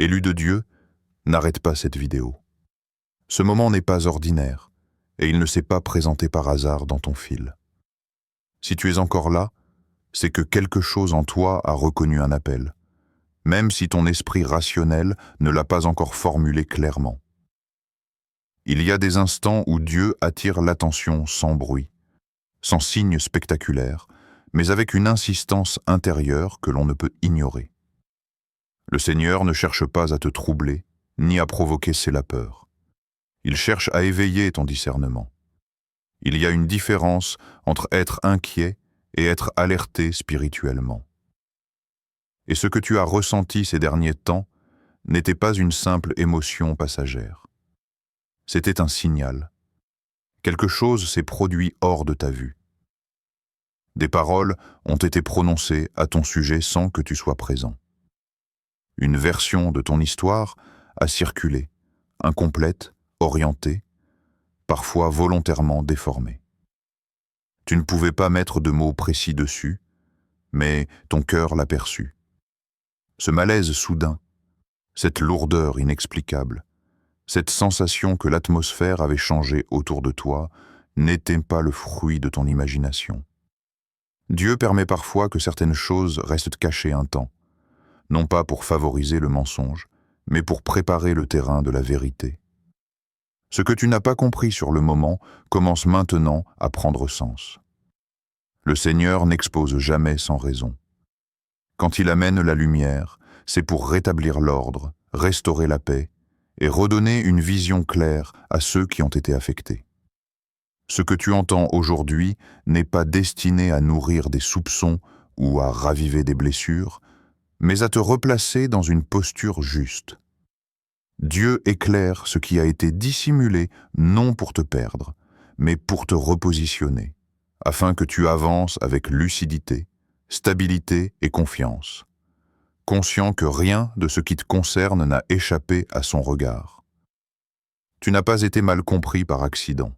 Élu de Dieu, n'arrête pas cette vidéo. Ce moment n'est pas ordinaire, et il ne s'est pas présenté par hasard dans ton fil. Si tu es encore là, c'est que quelque chose en toi a reconnu un appel, même si ton esprit rationnel ne l'a pas encore formulé clairement. Il y a des instants où Dieu attire l'attention sans bruit, sans signe spectaculaire, mais avec une insistance intérieure que l'on ne peut ignorer. Le Seigneur ne cherche pas à te troubler, ni à provoquer la peur. Il cherche à éveiller ton discernement. Il y a une différence entre être inquiet et être alerté spirituellement. Et ce que tu as ressenti ces derniers temps n'était pas une simple émotion passagère. C'était un signal. Quelque chose s'est produit hors de ta vue. Des paroles ont été prononcées à ton sujet sans que tu sois présent. Une version de ton histoire a circulé, incomplète, orientée, parfois volontairement déformée. Tu ne pouvais pas mettre de mots précis dessus, mais ton cœur l'a perçu. Ce malaise soudain, cette lourdeur inexplicable, cette sensation que l'atmosphère avait changé autour de toi, n'était pas le fruit de ton imagination. Dieu permet parfois que certaines choses restent cachées un temps, non pas pour favoriser le mensonge, mais pour préparer le terrain de la vérité. Ce que tu n'as pas compris sur le moment commence maintenant à prendre sens. Le Seigneur n'expose jamais sans raison. Quand il amène la lumière, c'est pour rétablir l'ordre, restaurer la paix et redonner une vision claire à ceux qui ont été affectés. Ce que tu entends aujourd'hui n'est pas destiné à nourrir des soupçons ou à raviver des blessures, mais à te replacer dans une posture juste. Dieu éclaire ce qui a été dissimulé non pour te perdre, mais pour te repositionner, afin que tu avances avec lucidité, stabilité et confiance, conscient que rien de ce qui te concerne n'a échappé à son regard. Tu n'as pas été mal compris par accident.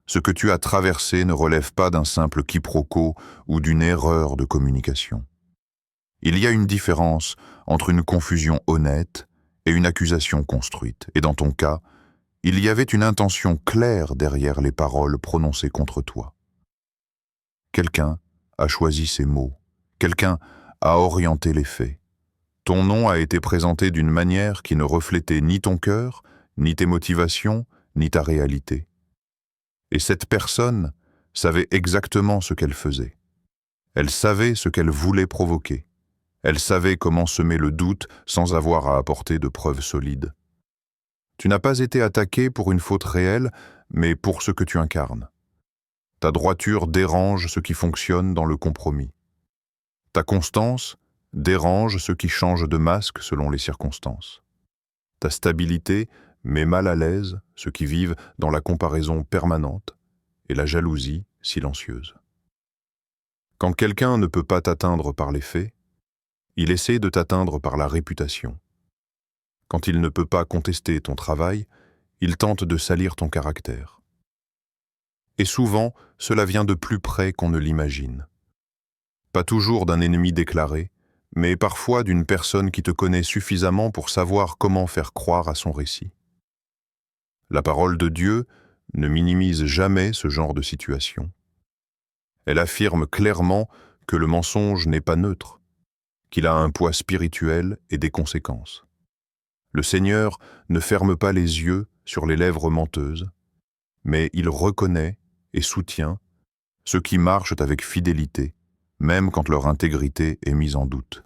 Ce que tu as traversé ne relève pas d'un simple quiproquo ou d'une erreur de communication. Il y a une différence entre une confusion honnête et une accusation construite, et dans ton cas, il y avait une intention claire derrière les paroles prononcées contre toi. Quelqu'un a choisi ces mots, quelqu'un a orienté les faits. Ton nom a été présenté d'une manière qui ne reflétait ni ton cœur, ni tes motivations, ni ta réalité. Et cette personne savait exactement ce qu'elle faisait. Elle savait ce qu'elle voulait provoquer. Elle savait comment semer le doute sans avoir à apporter de preuves solides. Tu n'as pas été attaqué pour une faute réelle, mais pour ce que tu incarnes. Ta droiture dérange ce qui fonctionne dans le compromis. Ta constance dérange ceux qui changent de masque selon les circonstances. Ta stabilité met mal à l'aise ceux qui vivent dans la comparaison permanente et la jalousie silencieuse. Quand quelqu'un ne peut pas t'atteindre par les faits, il essaie de t'atteindre par la réputation. Quand il ne peut pas contester ton travail, il tente de salir ton caractère. Et souvent, cela vient de plus près qu'on ne l'imagine. Pas toujours d'un ennemi déclaré, mais parfois d'une personne qui te connaît suffisamment pour savoir comment faire croire à son récit. La parole de Dieu ne minimise jamais ce genre de situation. Elle affirme clairement que le mensonge n'est pas neutre, qu'il a un poids spirituel et des conséquences. Le Seigneur ne ferme pas les yeux sur les lèvres menteuses, mais il reconnaît et soutient ceux qui marchent avec fidélité, même quand leur intégrité est mise en doute.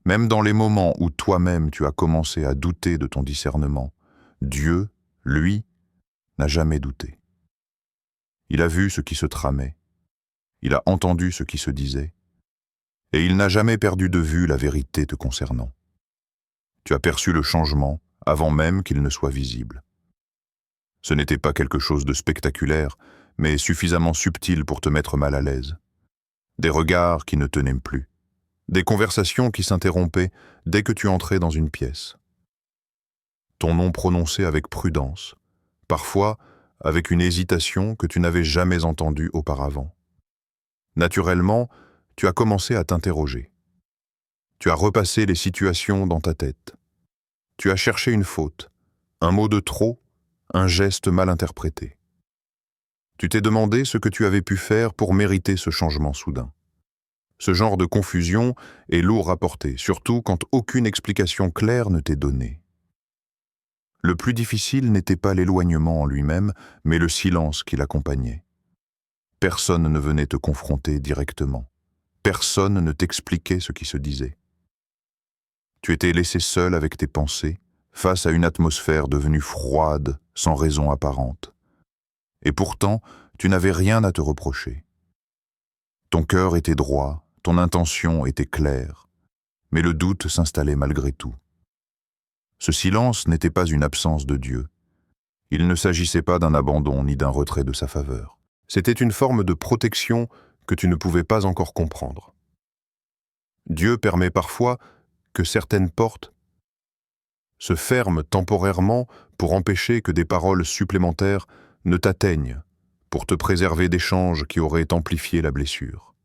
Même dans les moments où toi-même tu as commencé à douter de ton discernement, Dieu, lui, n'a jamais douté. Il a vu ce qui se tramait, il a entendu ce qui se disait, et il n'a jamais perdu de vue la vérité te concernant. Tu as perçu le changement avant même qu'il ne soit visible. Ce n'était pas quelque chose de spectaculaire, mais suffisamment subtil pour te mettre mal à l'aise. Des regards qui ne tenaient plus. Des conversations qui s'interrompaient dès que tu entrais dans une pièce. Ton nom prononcé avec prudence, parfois avec une hésitation que tu n'avais jamais entendue auparavant. Naturellement, tu as commencé à t'interroger. Tu as repassé les situations dans ta tête, Tu as cherché une faute, un mot de trop, un geste mal interprété. Tu t'es demandé ce que tu avais pu faire pour mériter ce changement soudain. Ce genre de confusion est lourd à porter, surtout quand aucune explication claire ne t'est donnée. Le plus difficile n'était pas l'éloignement en lui-même, mais le silence qui l'accompagnait. Personne ne venait te confronter directement. Personne ne t'expliquait ce qui se disait. Tu étais laissé seul avec tes pensées, face à une atmosphère devenue froide, sans raison apparente. Et pourtant, tu n'avais rien à te reprocher. Ton cœur était droit, ton intention était claire, mais le doute s'installait malgré tout. Ce silence n'était pas une absence de Dieu. Il ne s'agissait pas d'un abandon ni d'un retrait de sa faveur. C'était une forme de protection que tu ne pouvais pas encore comprendre. Dieu permet parfois que certaines portes se ferment temporairement pour empêcher que des paroles supplémentaires ne t'atteignent, pour te préserver d'échanges qui auraient amplifié la blessure.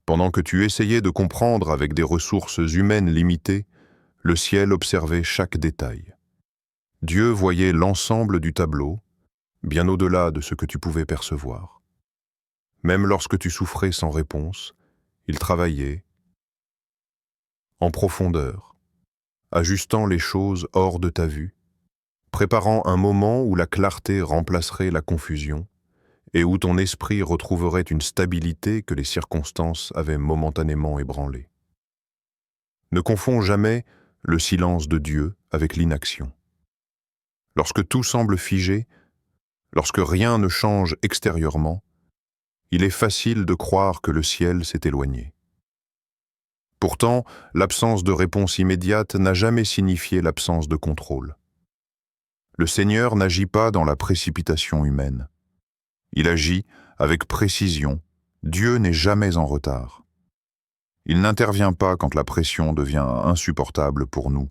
Pendant que tu essayais de comprendre avec des ressources humaines limitées, le ciel observait chaque détail. Dieu voyait l'ensemble du tableau, bien au-delà de ce que tu pouvais percevoir. Même lorsque tu souffrais sans réponse, il travaillait en profondeur, ajustant les choses hors de ta vue, préparant un moment où la clarté remplacerait la confusion et où ton esprit retrouverait une stabilité que les circonstances avaient momentanément ébranlée. Ne confonds jamais le silence de Dieu avec l'inaction. Lorsque tout semble figé, lorsque rien ne change extérieurement, il est facile de croire que le ciel s'est éloigné. Pourtant, l'absence de réponse immédiate n'a jamais signifié l'absence de contrôle. Le Seigneur n'agit pas dans la précipitation humaine. Il agit avec précision. Dieu n'est jamais en retard. Il n'intervient pas quand la pression devient insupportable pour nous,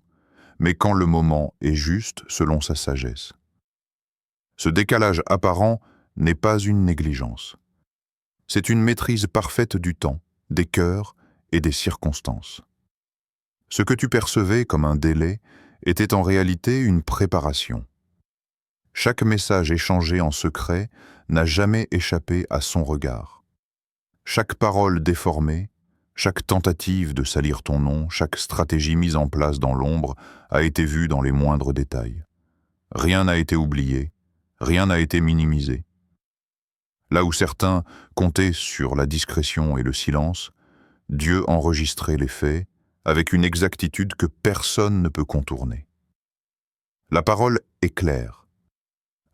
mais quand le moment est juste selon sa sagesse. Ce décalage apparent n'est pas une négligence. C'est une maîtrise parfaite du temps, des cœurs et des circonstances. Ce que tu percevais comme un délai était en réalité une préparation. Chaque message échangé en secret n'a jamais échappé à son regard. Chaque parole déformée, chaque tentative de salir ton nom, chaque stratégie mise en place dans l'ombre a été vue dans les moindres détails. Rien n'a été oublié, rien n'a été minimisé. Là où certains comptaient sur la discrétion et le silence, Dieu enregistrait les faits avec une exactitude que personne ne peut contourner. La parole est claire.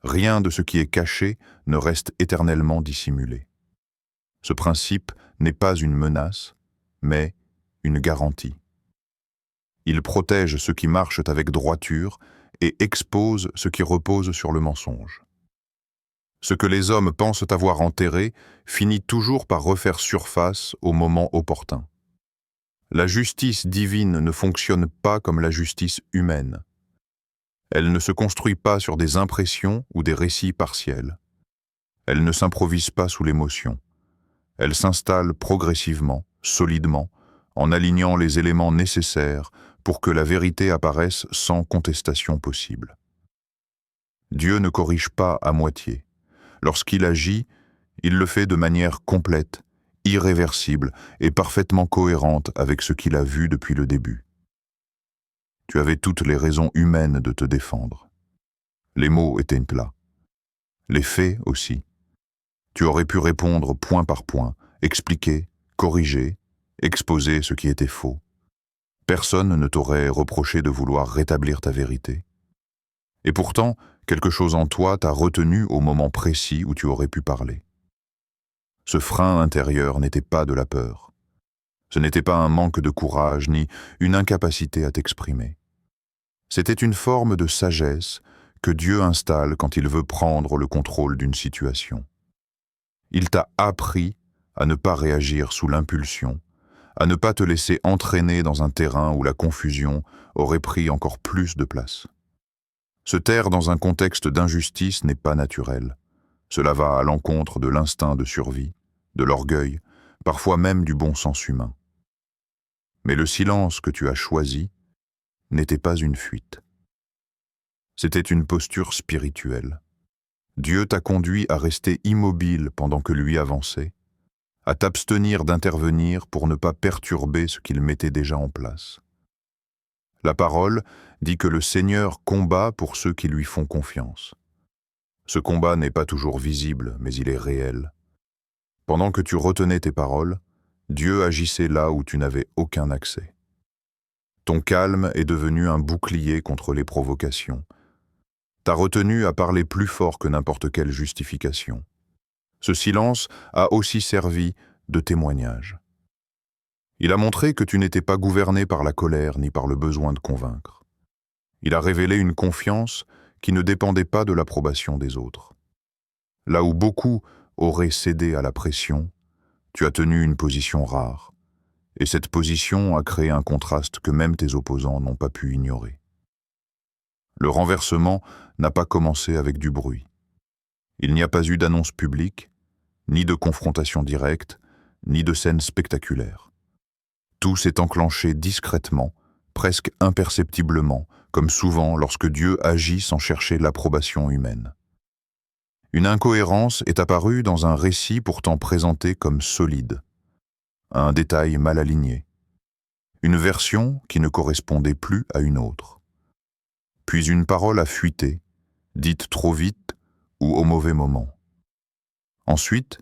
Rien de ce qui est caché ne reste éternellement dissimulé. Ce principe n'est pas une menace, mais une garantie. Il protège ceux qui marchent avec droiture et expose ceux qui reposent sur le mensonge. Ce que les hommes pensent avoir enterré finit toujours par refaire surface au moment opportun. La justice divine ne fonctionne pas comme la justice humaine. Elle ne se construit pas sur des impressions ou des récits partiels. Elle ne s'improvise pas sous l'émotion. Elle s'installe progressivement, solidement, en alignant les éléments nécessaires pour que la vérité apparaisse sans contestation possible. Dieu ne corrige pas à moitié. Lorsqu'il agit, il le fait de manière complète, irréversible et parfaitement cohérente avec ce qu'il a vu depuis le début. Tu avais toutes les raisons humaines de te défendre. Les mots étaient plats. Les faits aussi. Tu aurais pu répondre point par point, expliquer, corriger, exposer ce qui était faux. Personne ne t'aurait reproché de vouloir rétablir ta vérité. Et pourtant, quelque chose en toi t'a retenu au moment précis où tu aurais pu parler. Ce frein intérieur n'était pas de la peur. Ce n'était pas un manque de courage ni une incapacité à t'exprimer. C'était une forme de sagesse que Dieu installe quand il veut prendre le contrôle d'une situation. Il t'a appris à ne pas réagir sous l'impulsion, à ne pas te laisser entraîner dans un terrain où la confusion aurait pris encore plus de place. Se taire dans un contexte d'injustice n'est pas naturel. Cela va à l'encontre de l'instinct de survie, de l'orgueil, parfois même du bon sens humain. Mais le silence que tu as choisi n'était pas une fuite. C'était une posture spirituelle. Dieu t'a conduit à rester immobile pendant que lui avançait, à t'abstenir d'intervenir pour ne pas perturber ce qu'il mettait déjà en place. La parole dit que le Seigneur combat pour ceux qui lui font confiance. Ce combat n'est pas toujours visible, mais il est réel. Pendant que tu retenais tes paroles, Dieu agissait là où tu n'avais aucun accès. Ton calme est devenu un bouclier contre les provocations. Ta retenue a parlé plus fort que n'importe quelle justification. Ce silence a aussi servi de témoignage. Il a montré que tu n'étais pas gouverné par la colère ni par le besoin de convaincre. Il a révélé une confiance qui ne dépendait pas de l'approbation des autres. Là où beaucoup auraient cédé à la pression, tu as tenu une position rare, et cette position a créé un contraste que même tes opposants n'ont pas pu ignorer. Le renversement n'a pas commencé avec du bruit. Il n'y a pas eu d'annonce publique, ni de confrontation directe, ni de scène spectaculaire. Tout s'est enclenché discrètement, presque imperceptiblement, comme souvent lorsque Dieu agit sans chercher l'approbation humaine. Une incohérence est apparue dans un récit pourtant présenté comme solide, un détail mal aligné, une version qui ne correspondait plus à une autre. Puis une parole a fuité, dite trop vite ou au mauvais moment. Ensuite,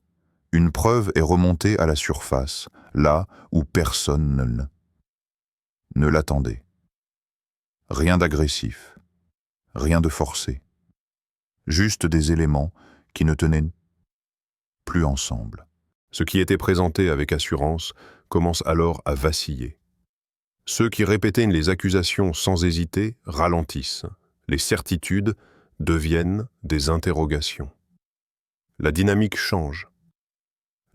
une preuve est remontée à la surface, là où personne ne l'attendait. Rien d'agressif, rien de forcé, juste des éléments qui ne tenaient plus ensemble. Ce qui était présenté avec assurance commence alors à vaciller. Ceux qui répétaient les accusations sans hésiter ralentissent. Les certitudes deviennent des interrogations. La dynamique change.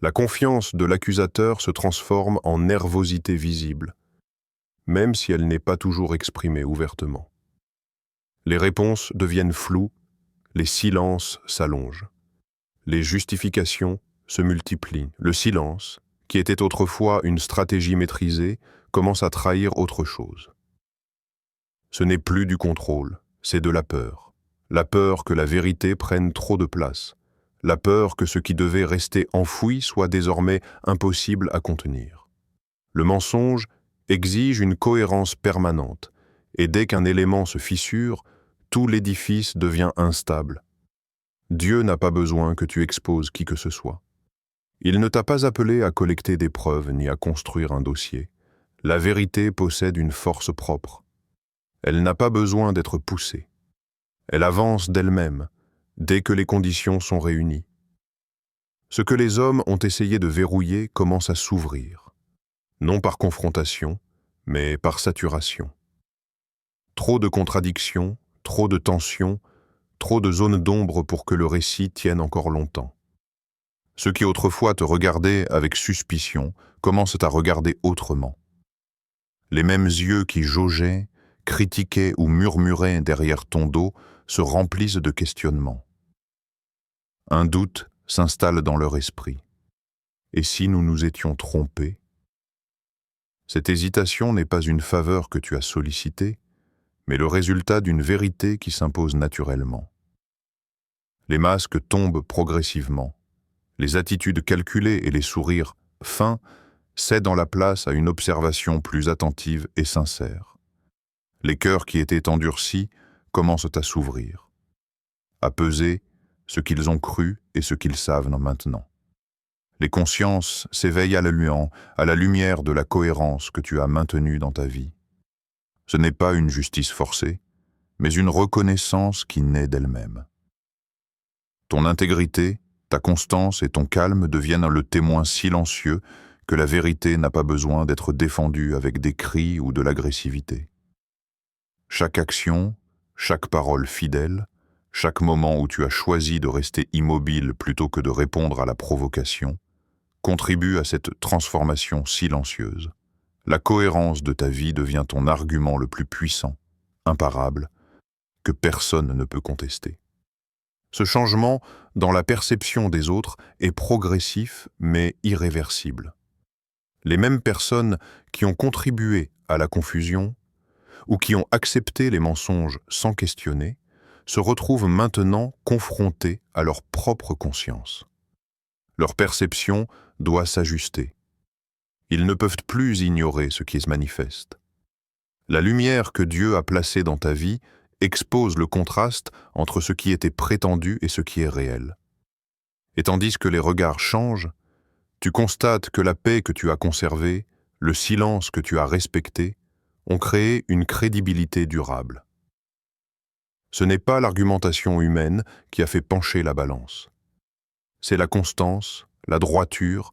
La confiance de l'accusateur se transforme en nervosité visible, même si elle n'est pas toujours exprimée ouvertement. Les réponses deviennent floues, les silences s'allongent. Les justifications se multiplient. Le silence, qui était autrefois une stratégie maîtrisée, commence à trahir autre chose. Ce n'est plus du contrôle, c'est de la peur. La peur que la vérité prenne trop de place. La peur que ce qui devait rester enfoui soit désormais impossible à contenir. Le mensonge exige une cohérence permanente, et dès qu'un élément se fissure, tout l'édifice devient instable. Dieu n'a pas besoin que tu exposes qui que ce soit. Il ne t'a pas appelé à collecter des preuves ni à construire un dossier. La vérité possède une force propre. Elle n'a pas besoin d'être poussée. Elle avance d'elle-même, dès que les conditions sont réunies. Ce que les hommes ont essayé de verrouiller commence à s'ouvrir, non par confrontation, mais par saturation. Trop de contradictions, trop de tensions, trop de zones d'ombre pour que le récit tienne encore longtemps. Ceux qui autrefois te regardaient avec suspicion commencent à regarder autrement. Les mêmes yeux qui jaugeaient, critiquaient ou murmuraient derrière ton dos se remplissent de questionnements. Un doute s'installe dans leur esprit. Et si nous nous étions trompés? Cette hésitation n'est pas une faveur que tu as sollicitée, mais le résultat d'une vérité qui s'impose naturellement. Les masques tombent progressivement. Les attitudes calculées et les sourires fins cèdent la place à une observation plus attentive et sincère. Les cœurs qui étaient endurcis commencent à s'ouvrir, à peser ce qu'ils ont cru et ce qu'ils savent maintenant. Les consciences s'éveillent à la lumière de la cohérence que tu as maintenue dans ta vie. Ce n'est pas une justice forcée, mais une reconnaissance qui naît d'elle-même. Ton intégrité, ta constance et ton calme deviennent le témoin silencieux que la vérité n'a pas besoin d'être défendue avec des cris ou de l'agressivité. Chaque action, chaque parole fidèle, chaque moment où tu as choisi de rester immobile plutôt que de répondre à la provocation, contribue à cette transformation silencieuse. La cohérence de ta vie devient ton argument le plus puissant, imparable, que personne ne peut contester. Ce changement dans la perception des autres est progressif mais irréversible. Les mêmes personnes qui ont contribué à la confusion ou qui ont accepté les mensonges sans questionner se retrouvent maintenant confrontés à leur propre conscience. Leur perception doit s'ajuster. Ils ne peuvent plus ignorer ce qui se manifeste. La lumière que Dieu a placée dans ta vie expose le contraste entre ce qui était prétendu et ce qui est réel. Et tandis que les regards changent, tu constates que la paix que tu as conservée, le silence que tu as respecté, ont créé une crédibilité durable. Ce n'est pas l'argumentation humaine qui a fait pencher la balance. C'est la constance, la droiture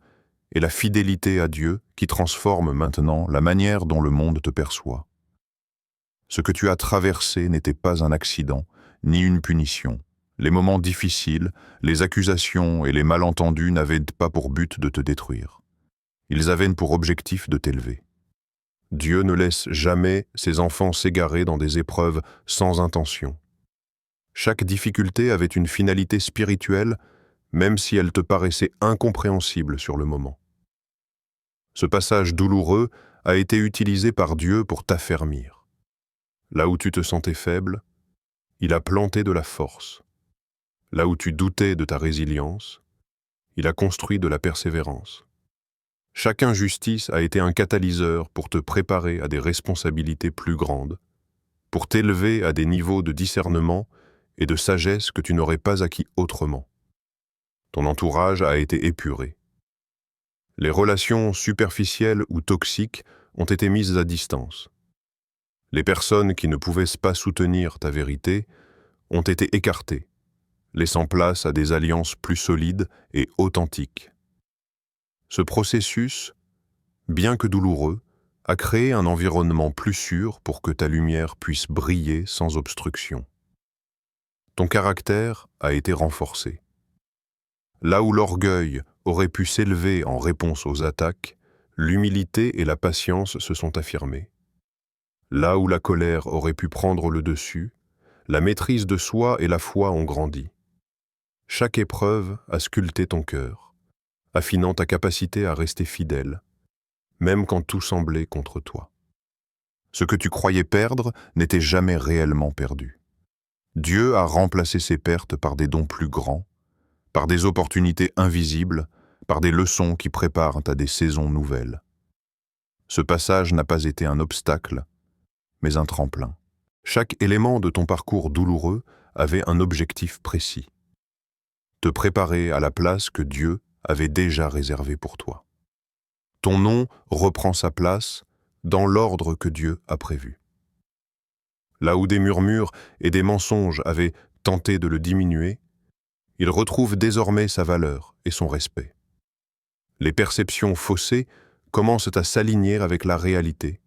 et la fidélité à Dieu qui transforment maintenant la manière dont le monde te perçoit. Ce que tu as traversé n'était pas un accident, ni une punition. Les moments difficiles, les accusations et les malentendus n'avaient pas pour but de te détruire. Ils avaient pour objectif de t'élever. Dieu ne laisse jamais ses enfants s'égarer dans des épreuves sans intention. Chaque difficulté avait une finalité spirituelle, même si elle te paraissait incompréhensible sur le moment. Ce passage douloureux a été utilisé par Dieu pour t'affermir. Là où tu te sentais faible, il a planté de la force. Là où tu doutais de ta résilience, il a construit de la persévérance. Chaque injustice a été un catalyseur pour te préparer à des responsabilités plus grandes, pour t'élever à des niveaux de discernement et de sagesse que tu n'aurais pas acquis autrement. Ton entourage a été épuré. Les relations superficielles ou toxiques ont été mises à distance. Les personnes qui ne pouvaient pas soutenir ta vérité ont été écartées, laissant place à des alliances plus solides et authentiques. Ce processus, bien que douloureux, a créé un environnement plus sûr pour que ta lumière puisse briller sans obstruction. Ton caractère a été renforcé. Là où l'orgueil aurait pu s'élever en réponse aux attaques, l'humilité et la patience se sont affirmées. Là où la colère aurait pu prendre le dessus, la maîtrise de soi et la foi ont grandi. Chaque épreuve a sculpté ton cœur, affinant ta capacité à rester fidèle, même quand tout semblait contre toi. Ce que tu croyais perdre n'était jamais réellement perdu. Dieu a remplacé ces pertes par des dons plus grands, par des opportunités invisibles, par des leçons qui préparent à des saisons nouvelles. Ce passage n'a pas été un obstacle, mais un tremplin. Chaque élément de ton parcours douloureux avait un objectif précis. Te préparer à la place que Dieu avait déjà réservée pour toi. Ton nom reprend sa place dans l'ordre que Dieu a prévu. Là où des murmures et des mensonges avaient tenté de le diminuer, il retrouve désormais sa valeur et son respect. Les perceptions faussées commencent à s'aligner avec la réalité,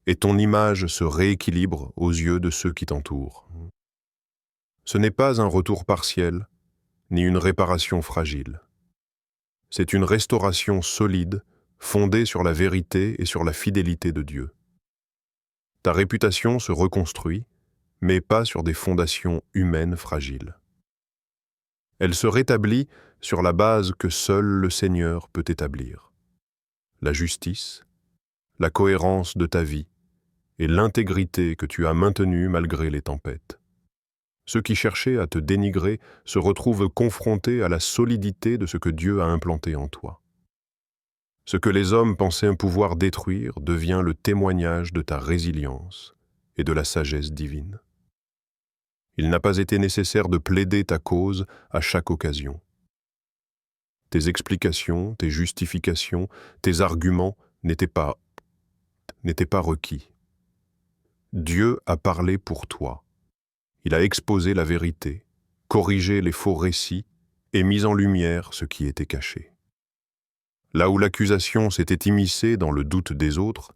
et ton image se rééquilibre aux yeux de ceux qui t'entourent. Ce n'est pas un retour partiel, ni une réparation fragile. C'est une restauration solide, fondée sur la vérité et sur la fidélité de Dieu. Ta réputation se reconstruit, mais pas sur des fondations humaines fragiles. Elle se rétablit sur la base que seul le Seigneur peut établir. La justice, la cohérence de ta vie et l'intégrité que tu as maintenue malgré les tempêtes. Ceux qui cherchaient à te dénigrer se retrouvent confrontés à la solidité de ce que Dieu a implanté en toi. Ce que les hommes pensaient pouvoir détruire devient le témoignage de ta résilience et de la sagesse divine. Il n'a pas été nécessaire de plaider ta cause à chaque occasion. Tes explications, tes justifications, tes arguments n'étaient pas requis. Dieu a parlé pour toi. Il a exposé la vérité, corrigé les faux récits et mis en lumière ce qui était caché. Là où l'accusation s'était immiscée dans le doute des autres,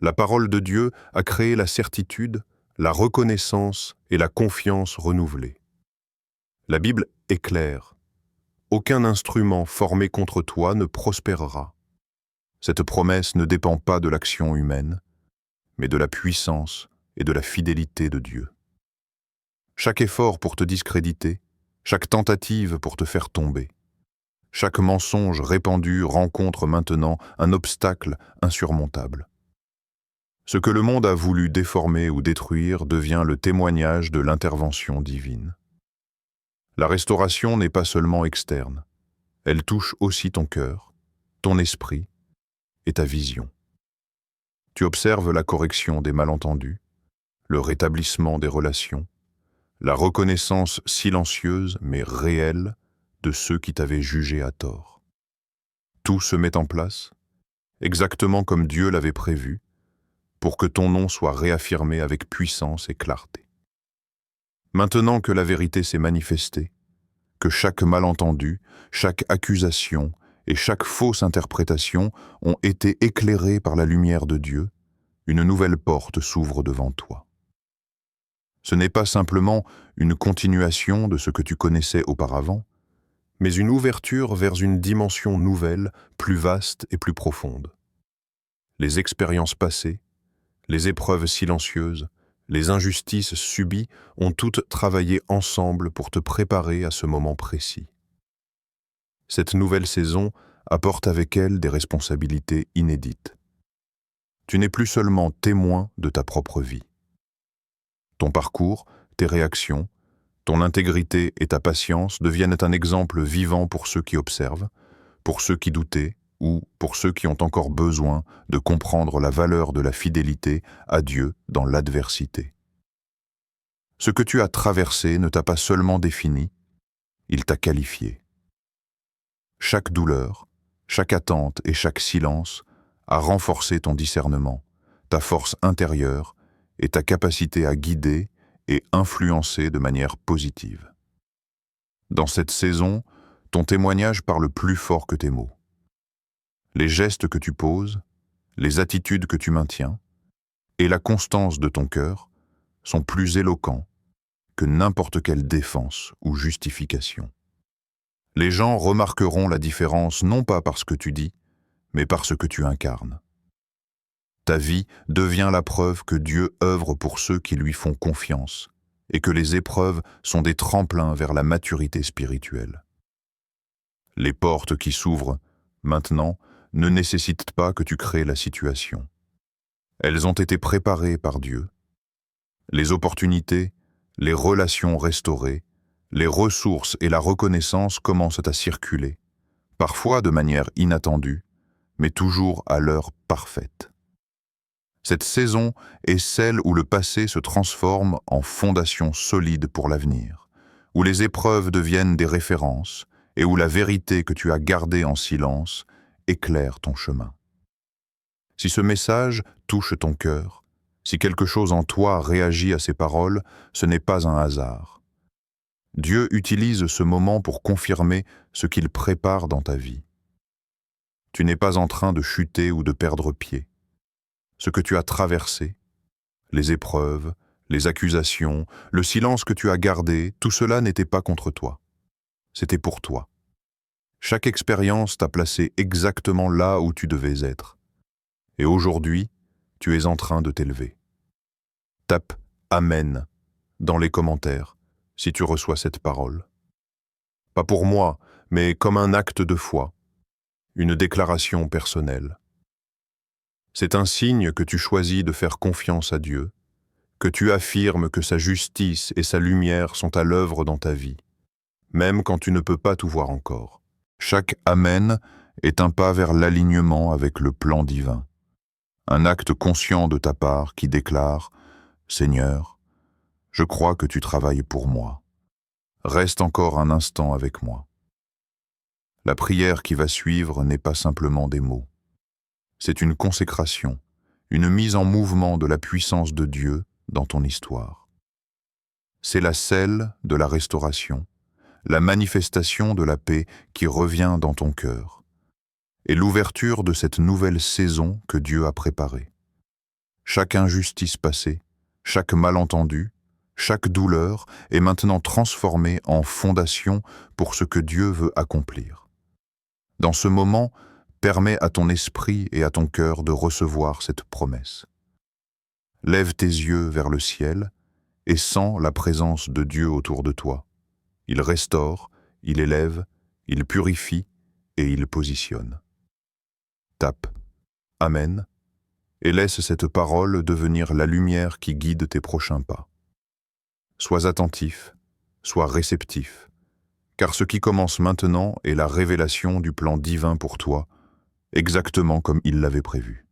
la parole de Dieu a créé la certitude, la reconnaissance et la confiance renouvelée. La Bible est claire. Aucun instrument formé contre toi ne prospérera. Cette promesse ne dépend pas de l'action humaine, mais de la puissance et de la fidélité de Dieu. Chaque effort pour te discréditer, chaque tentative pour te faire tomber, chaque mensonge répandu rencontre maintenant un obstacle insurmontable. Ce que le monde a voulu déformer ou détruire devient le témoignage de l'intervention divine. La restauration n'est pas seulement externe, elle touche aussi ton cœur, ton esprit et ta vision. Tu observes la correction des malentendus, le rétablissement des relations, la reconnaissance silencieuse mais réelle de ceux qui t'avaient jugé à tort. Tout se met en place, exactement comme Dieu l'avait prévu, pour que ton nom soit réaffirmé avec puissance et clarté. Maintenant que la vérité s'est manifestée, que chaque malentendu, chaque accusation et chaque fausse interprétation ont été éclairés par la lumière de Dieu, une nouvelle porte s'ouvre devant toi. Ce n'est pas simplement une continuation de ce que tu connaissais auparavant, mais une ouverture vers une dimension nouvelle, plus vaste et plus profonde. Les expériences passées, les épreuves silencieuses, les injustices subies ont toutes travaillé ensemble pour te préparer à ce moment précis. Cette nouvelle saison apporte avec elle des responsabilités inédites. Tu n'es plus seulement témoin de ta propre vie. Ton parcours, tes réactions, ton intégrité et ta patience deviennent un exemple vivant pour ceux qui observent, pour ceux qui doutaient ou pour ceux qui ont encore besoin de comprendre la valeur de la fidélité à Dieu dans l'adversité. Ce que tu as traversé ne t'a pas seulement défini, il t'a qualifié. Chaque douleur, chaque attente et chaque silence a renforcé ton discernement, ta force intérieure et ta capacité à guider et influencer de manière positive. Dans cette saison, ton témoignage parle plus fort que tes mots. Les gestes que tu poses, les attitudes que tu maintiens et la constance de ton cœur sont plus éloquents que n'importe quelle défense ou justification. Les gens remarqueront la différence non pas par ce que tu dis, mais par ce que tu incarnes. Ta vie devient la preuve que Dieu œuvre pour ceux qui lui font confiance et que les épreuves sont des tremplins vers la maturité spirituelle. Les portes qui s'ouvrent, maintenant, ne nécessitent pas que tu crées la situation. Elles ont été préparées par Dieu. Les opportunités, les relations restaurées, les ressources et la reconnaissance commencent à circuler, parfois de manière inattendue, mais toujours à l'heure parfaite. Cette saison est celle où le passé se transforme en fondation solide pour l'avenir, où les épreuves deviennent des références et où la vérité que tu as gardée en silence éclaire ton chemin. Si ce message touche ton cœur, si quelque chose en toi réagit à ces paroles, ce n'est pas un hasard. Dieu utilise ce moment pour confirmer ce qu'il prépare dans ta vie. Tu n'es pas en train de chuter ou de perdre pied. Ce que tu as traversé, les épreuves, les accusations, le silence que tu as gardé, tout cela n'était pas contre toi. C'était pour toi. Chaque expérience t'a placé exactement là où tu devais être. Et aujourd'hui, tu es en train de t'élever. Tape « Amen » dans les commentaires si tu reçois cette parole. Pas pour moi, mais comme un acte de foi, une déclaration personnelle. C'est un signe que tu choisis de faire confiance à Dieu, que tu affirmes que sa justice et sa lumière sont à l'œuvre dans ta vie, même quand tu ne peux pas tout voir encore. Chaque « Amen » est un pas vers l'alignement avec le plan divin. Un acte conscient de ta part qui déclare « Seigneur, je crois que tu travailles pour moi. Reste encore un instant avec moi. » La prière qui va suivre n'est pas simplement des mots. C'est une consécration, une mise en mouvement de la puissance de Dieu dans ton histoire. C'est la selle de la restauration, la manifestation de la paix qui revient dans ton cœur, et l'ouverture de cette nouvelle saison que Dieu a préparée. Chaque injustice passée, chaque malentendu, chaque douleur est maintenant transformée en fondation pour ce que Dieu veut accomplir. Dans ce moment, permets à ton esprit et à ton cœur de recevoir cette promesse. Lève tes yeux vers le ciel et sens la présence de Dieu autour de toi. Il restaure, il élève, il purifie et il positionne. Tape « Amen » et laisse cette parole devenir la lumière qui guide tes prochains pas. Sois attentif, sois réceptif, car ce qui commence maintenant est la révélation du plan divin pour toi, exactement comme il l'avait prévu.